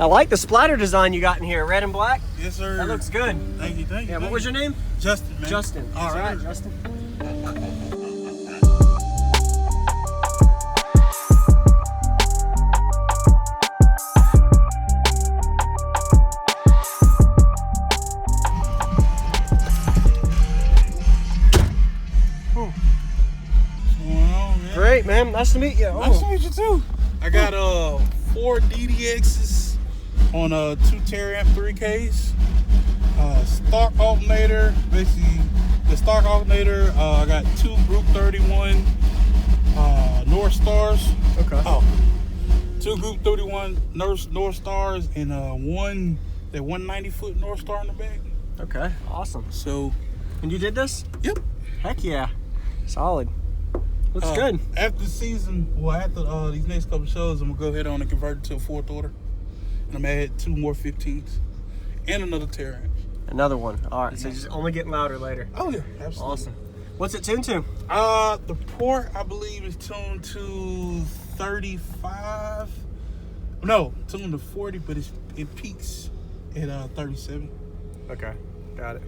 I like the splatter design you got in here, red and black. Yes, sir. That looks good. Thank you, thank you. Yeah, what was your name? Justin, man. Justin. All right, Justin. Great, man. Nice to meet you. Nice to meet you too. I got 4 DDXs on 2 Taramps 3Ks. Stock alternator, basically the stock alternator. I got 2 Group 31 Northstars. Okay. Oh, 2 Group 31 Northstars and one 190-foot Northstar in the back. Okay. Awesome. So. And you did this? Yep. Heck yeah. Solid. Looks good. After the season, well, after these next couple shows, I'm gonna go ahead on and convert it to a 4th order, and I'm gonna add 2 more 15s and another Taramp. Another one. All right. So just only getting louder later. Oh yeah, absolutely. Awesome. What's it tuned to? The port I believe is tuned to 35. No, tuned to 40, but it peaks at 37. Okay. Got it.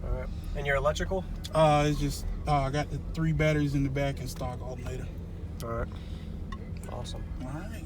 All right. And your electrical? It's just I got the 3 batteries in the back and stock alternator. All right. Awesome. All right.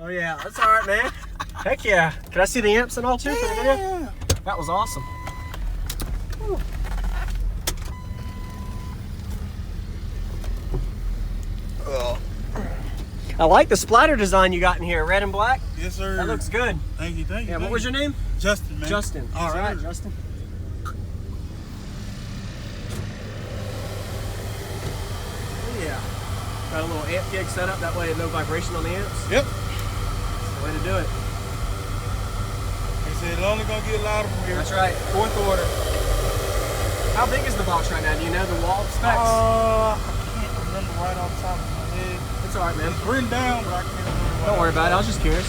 Oh yeah, that's all right, man. Heck yeah. Can I see the amps and all too for the video? Yeah. That was awesome. Whew. I like the splatter design you got in here, red and black. Yes, sir. That looks good. Thank you, thank you. Yeah, what was your name? Justin, man. Justin. Yes, All right, sir. Justin. Oh, yeah. Got a little amp gig set up, that way no vibration on the amps. Yep. That's the way to do it. They said it's only gonna get louder from here. That's right, 4th order. How big is the box right now? Do you know the wall specs? I can't remember right off the top of my head. It's all right, man. It's written down, but I can't remember. Don't worry about it. I was just curious.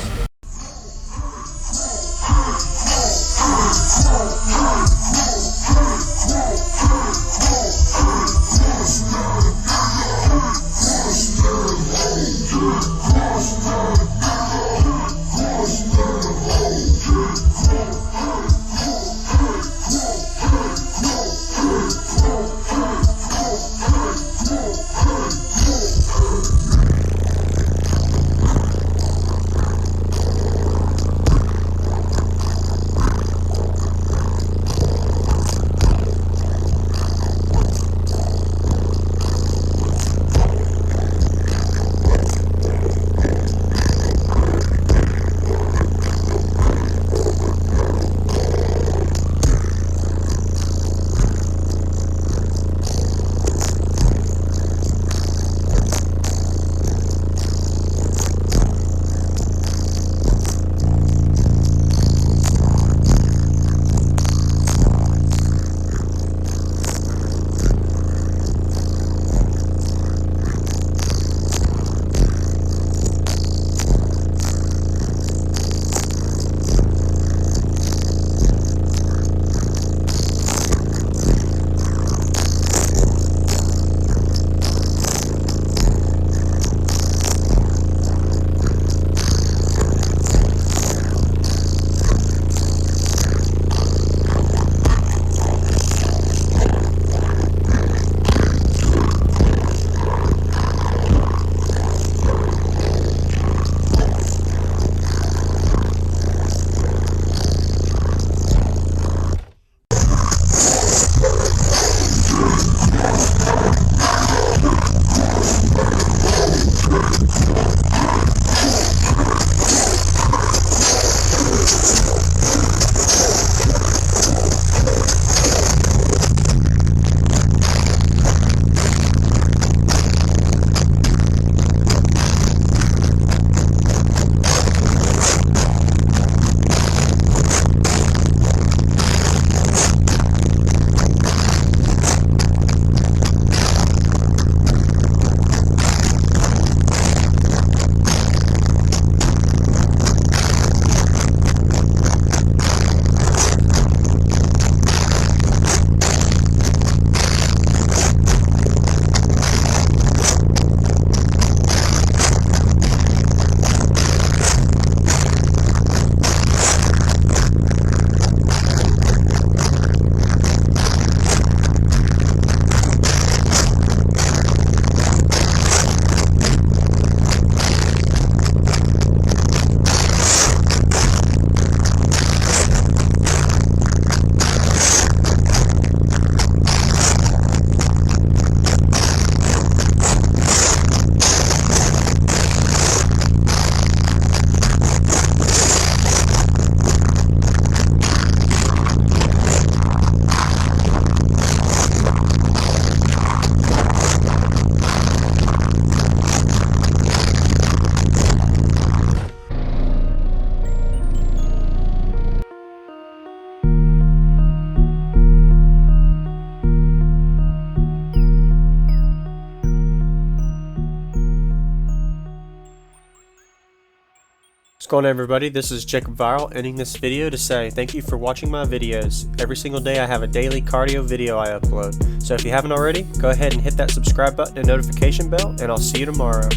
What's going on, everybody? This is Jacob Viral, ending this video to say thank you for watching my videos. Every single day I have a daily cardio video I upload. So if you haven't already, go ahead and hit that subscribe button and notification bell, and I'll see you tomorrow.